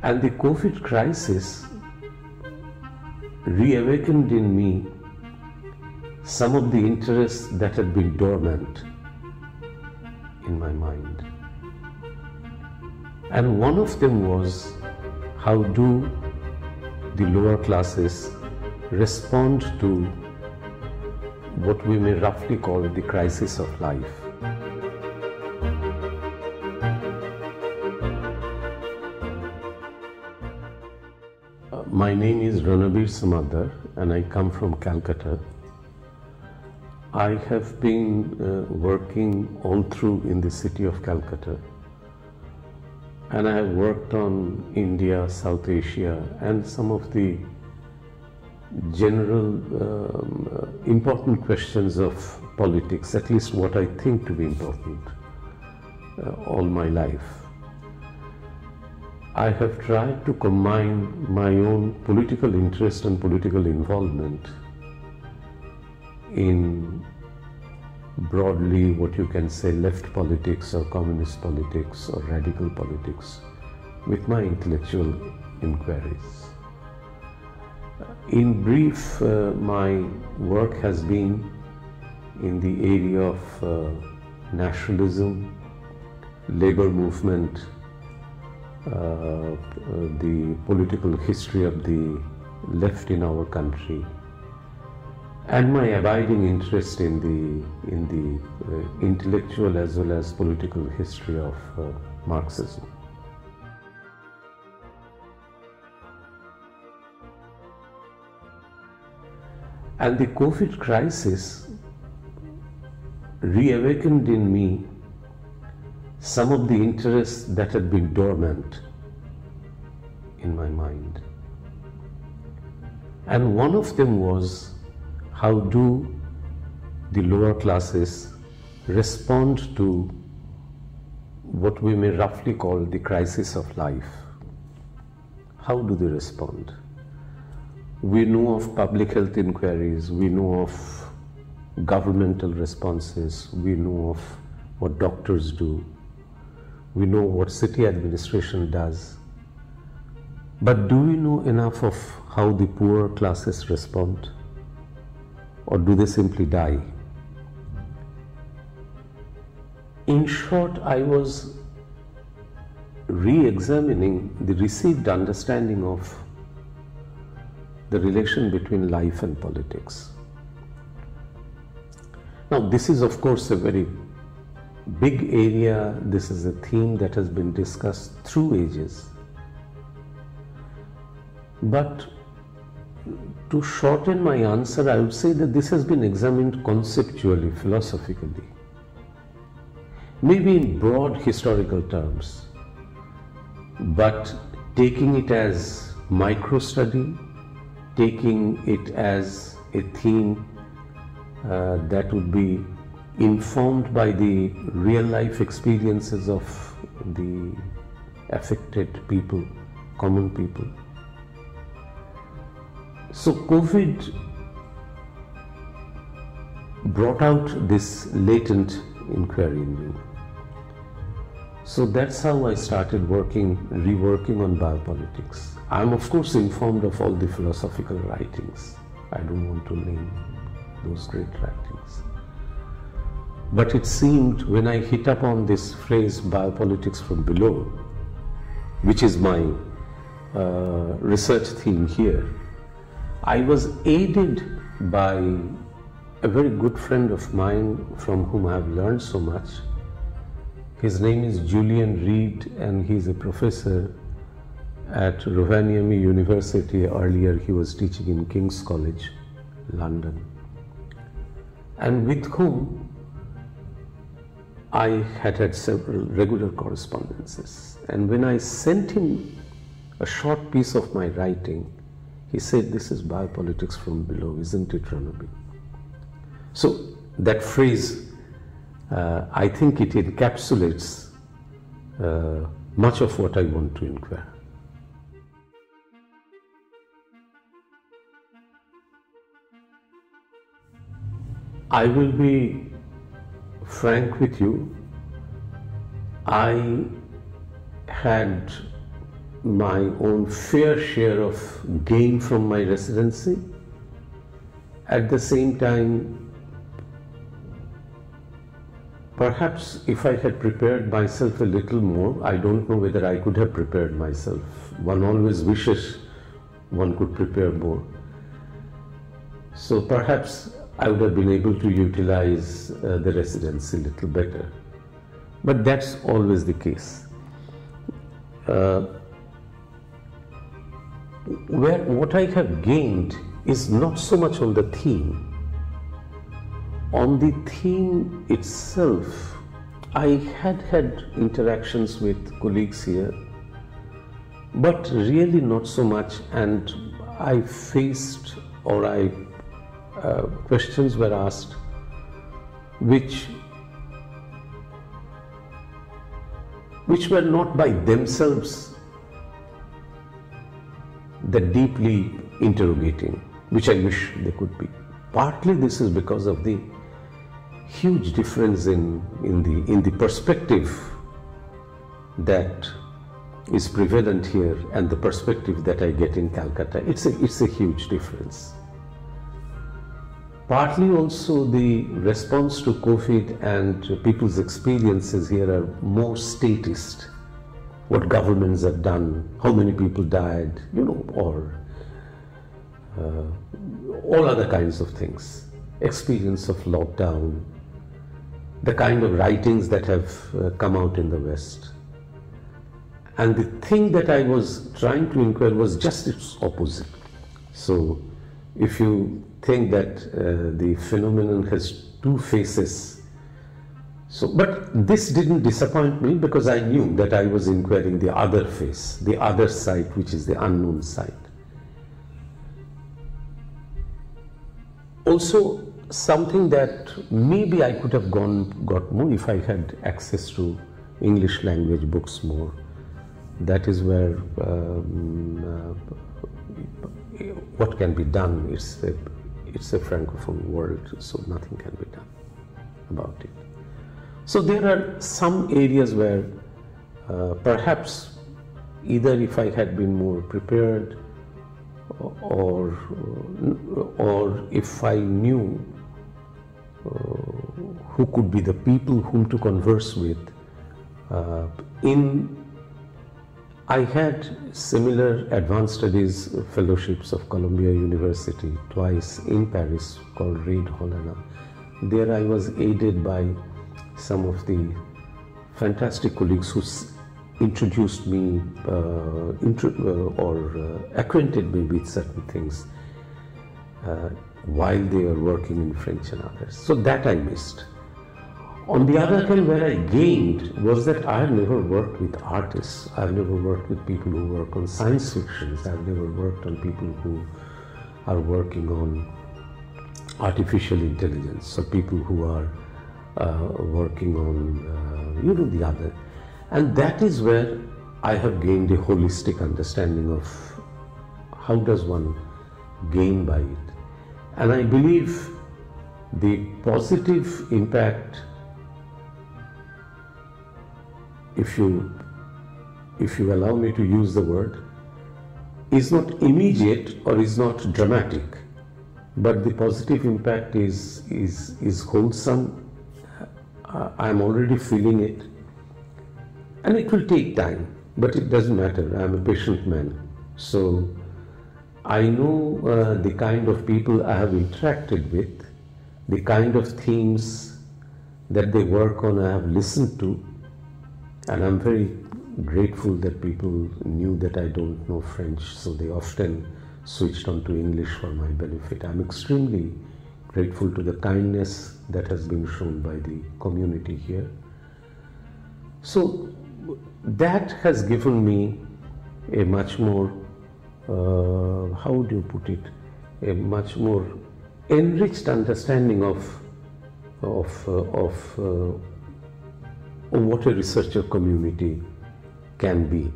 And the COVID crisis reawakened in me some of the interests that had been dormant in my mind. And one of them was, how do the lower classes respond to what we may roughly call the crisis of life? My name is Ranabir Samaddar and I come from Calcutta. I have been working all through in the city of Calcutta, and I have worked on India, South Asia and some of the general important questions of politics, at least what I think to be important, all my life. I have tried to combine my own political interest and political involvement in broadly what you can say left politics or communist politics or radical politics with my intellectual inquiries. In brief, my work has been in the area of nationalism, labor movement, the political history of the left in our country, and my abiding interest in the intellectual as well as political history of Marxism. And the COVID crisis reawakened in me some of the interests that had been dormant in my mind. And one of them was, how do the lower classes respond to what we may roughly call the crisis of life? How do they respond? We know of public health inquiries, we know of governmental responses, we know of what doctors do, we know what city administration does. But do we know enough of how the poorer classes respond? Or do they simply die? In short, I was re-examining the received understanding of the relation between life and politics. Now, this is of course a very big area. This is a theme that has been discussed through ages. But to shorten my answer, I would say that this has been examined conceptually, philosophically, maybe in broad historical terms, but taking it as micro-study, taking it as a theme that would be informed by the real-life experiences of the affected people, common people. So COVID brought out this latent inquiry in me. So that's how I started reworking on biopolitics. I'm of course informed of all the philosophical writings. I don't want to name those great writings. But it seemed when I hit upon this phrase biopolitics from below, which is my research theme here, I was aided by a very good friend of mine from whom I have learned so much. His name is Julian Reed and he's a professor at Rovaniemi University. Earlier he was teaching in King's College, London, and with whom I had several regular correspondences. And when I sent him a short piece of my writing, he said, "This is biopolitics from below, isn't it, Ranabir?" So that phrase, I think it encapsulates much of what I want to inquire. I will be frank with you. I had my own fair share of gain from my residency. At the same time, perhaps if I had prepared myself a little more, I don't know whether I could have prepared myself. One always wishes one could prepare more. So perhaps I would have been able to utilize the residency a little better. But that's always the case. What I have gained is not so much on the theme. On the theme itself, I had interactions with colleagues here, but really not so much, and I faced, or questions were asked which were not by themselves that deeply interrogating, which I wish they could be. Partly this is because of the huge difference in the perspective that is prevalent here and the perspective that I get in Calcutta. It's a huge difference. Partly also the response to COVID and people's experiences here are more statist. What governments have done, how many people died, or all other kinds of things. Experience of lockdown, the kind of writings that have come out in the West. And the thing that I was trying to inquire was just its opposite. So if you think that the phenomenon has two faces, but this didn't disappoint me because I knew that I was inquiring the other face, the other side, which is the unknown side. Also, something that maybe I could have got more if I had access to English language books more. That is where what can be done. It's a francophone world, so nothing can be done about it. So there are some areas where perhaps either if I had been more prepared or if I knew who could be the people whom to converse with. I had similar advanced studies fellowships of Columbia University twice in Paris called Reid Holland. There I was aided by some of the fantastic colleagues who introduced me acquainted me with certain things while they were working in French and others. So that I missed. On the other hand, where I gained was that I have never worked with artists. I've never worked with people who work on science fictions. I've never worked on people who are working on artificial intelligence, or people who are working on, the other. And that is where I have gained a holistic understanding of how does one gain by it. And I believe the positive impact, if you allow me to use the word, is not immediate or is not dramatic, but the positive impact is wholesome. I'm already feeling it, and it will take time, but it doesn't matter. I'm a patient man, so I know the kind of people I have interacted with, the kind of themes that they work on I have listened to, and I'm very grateful that people knew that I don't know French, so they often switched on to English for my benefit. I'm extremely grateful to the kindness that has been shown by the community here. So that has given me a much more, how do you put it, a much more enriched understanding of what a researcher community can be.